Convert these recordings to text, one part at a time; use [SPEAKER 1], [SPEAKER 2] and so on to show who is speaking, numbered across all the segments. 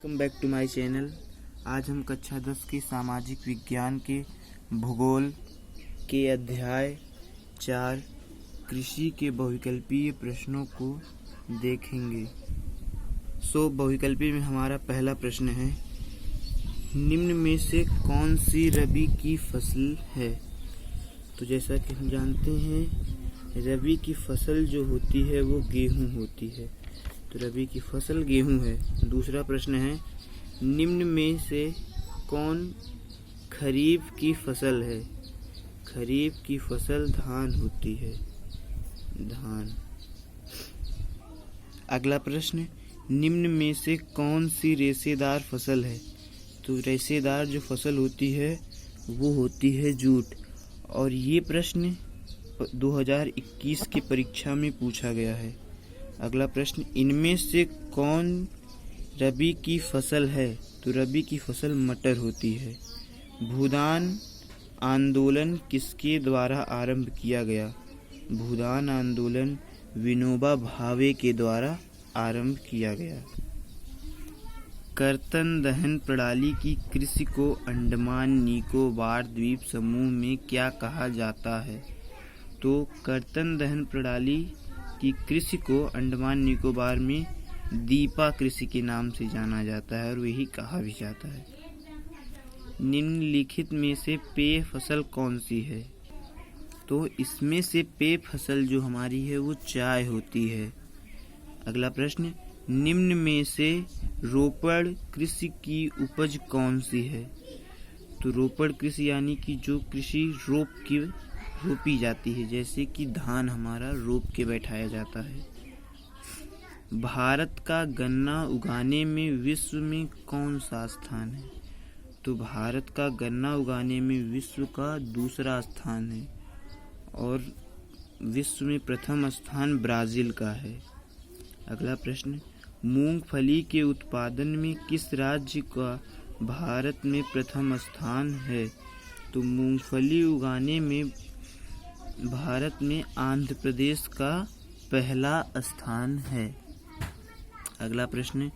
[SPEAKER 1] Welcome back to my channel. आज हम कक्षा 10 के सामाजिक विज्ञान के भूगोल के अध्याय 4 कृषि के बहुविकल्पीय प्रश्नों को देखेंगे। बहुविकल्पीय में हमारा पहला प्रश्न है, निम्न में से कौन सी रबी की फसल है? तो जैसा कि हम जानते हैं, रबी की फसल जो होती है वो गेहूं होती है। तो रबी की फसल गेहूं है। दूसरा प्रश्न है, निम्न में से कौन खरीफ की फसल है? खरीफ की फसल धान होती है, धान। अगला प्रश्न, निम्न में से कौन सी रेशेदार फसल है? तो रेशेदार जो फसल होती है वो होती है जूट। और ये प्रश्न 2021 की परीक्षा में पूछा गया है। अगला प्रश्न, इनमें से कौन रबी की फसल है? तो रबी की फसल मटर होती है। भूदान आंदोलन किसके द्वारा आरंभ किया गया? भूदान आंदोलन विनोबा भावे के द्वारा आरंभ किया गया। कर्तन दहन प्रणाली की कृषि को अंडमान निकोबार द्वीप समूह में क्या कहा जाता है? तो कर्तन दहन प्रणाली की कृषि को अंडमान निकोबार में दीपा कृषि के नाम से जाना जाता है और वही कहा भी जाता है। निम्नलिखित में से पेय फसल कौन सी है? तो इसमें से पेय फसल जो हमारी है वो चाय होती है। अगला प्रश्न, निम्न में से रोपड़ कृषि की उपज कौन सी है? तो रोपड़ कृषि यानी कि जो कृषि रोपी जाती है, जैसे कि धान हमारा रोप के बैठाया जाता है। भारत का गन्ना उगाने में विश्व में कौन सा स्थान है? तो भारत का गन्ना उगाने में विश्व का दूसरा स्थान है और विश्व में प्रथम स्थान ब्राजील का है। अगला प्रश्न, मूंगफली के उत्पादन में किस राज्य का भारत में प्रथम स्थान है? तो मूंगफली उगाने में भारत में आंध्र प्रदेश का पहला स्थान है। अगला प्रश्न,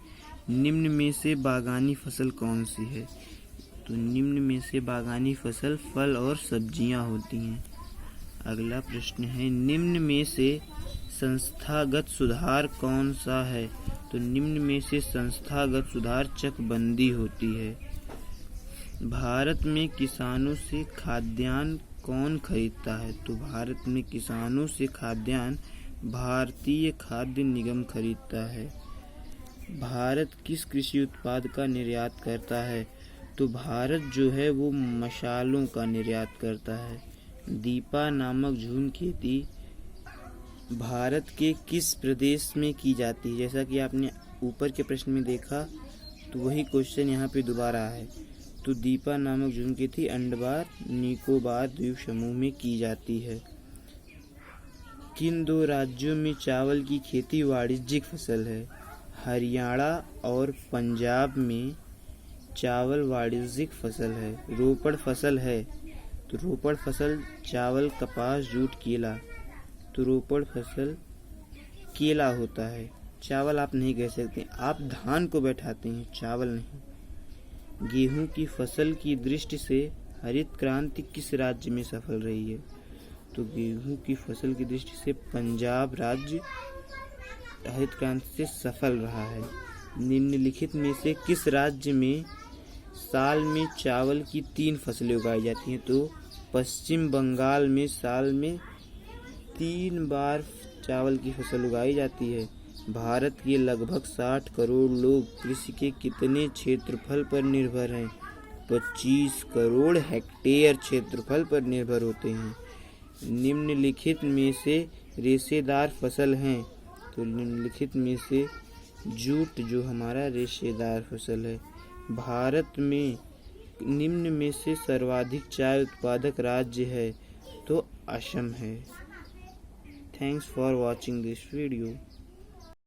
[SPEAKER 1] निम्न में से बागानी फसल कौन सी है? तो निम्न में से बागानी फसल फल और सब्जियां होती हैं। अगला प्रश्न है, निम्न में से संस्थागत सुधार कौन सा है? तो निम्न में से संस्थागत सुधार चकबंदी होती है। भारत में किसानों से खाद्यान्न कौन खरीदता है? तो भारत में किसानों से खाद्यान्न भारतीय खाद्य निगम खरीदता है। भारत किस कृषि उत्पाद का निर्यात करता है? तो भारत जो है वो मसालों का निर्यात करता है। दीपा नामक झूम खेती भारत के किस प्रदेश में की जाती है? जैसा कि आपने ऊपर के प्रश्न में देखा, तो वही क्वेश्चन यहाँ पे दोबारा है। तो दीपा नामक झूम खेती अंडमान निकोबार द्वीप समूह में की जाती है। किन दो राज्यों में चावल की खेती वाणिज्यिक फसल है? हरियाणा और पंजाब में चावल वाणिज्यिक फसल है। रोपड़ फसल है। तो रोपड़ फसल चावल, कपास, जूट, केला। तो रोपड़ फसल केला होता है। चावल आप नहीं कह सकते, आप धान को बैठाते हैं, चावल नहीं। गेहूं की फसल की दृष्टि से हरित क्रांति किस राज्य में सफल रही है? तो गेहूं की फसल की दृष्टि से पंजाब राज्य हरित क्रांति से सफल रहा है। निम्नलिखित में से किस राज्य में साल में चावल की 3 फसलें उगाई जाती हैं? तो पश्चिम बंगाल में साल में 3 बार चावल की फसल उगाई जाती है। भारत के लगभग 60 करोड़ लोग कृषि के कितने क्षेत्रफल पर निर्भर हैं? 25 करोड़ हेक्टेयर क्षेत्रफल पर निर्भर होते हैं। निम्नलिखित में से रेशेदार फसल हैं? तो निम्नलिखित में से जूट जो हमारा रेशेदार फसल है। भारत में निम्न में से सर्वाधिक चाय उत्पादक राज्य है? तो असम है। Thanks for watching this video.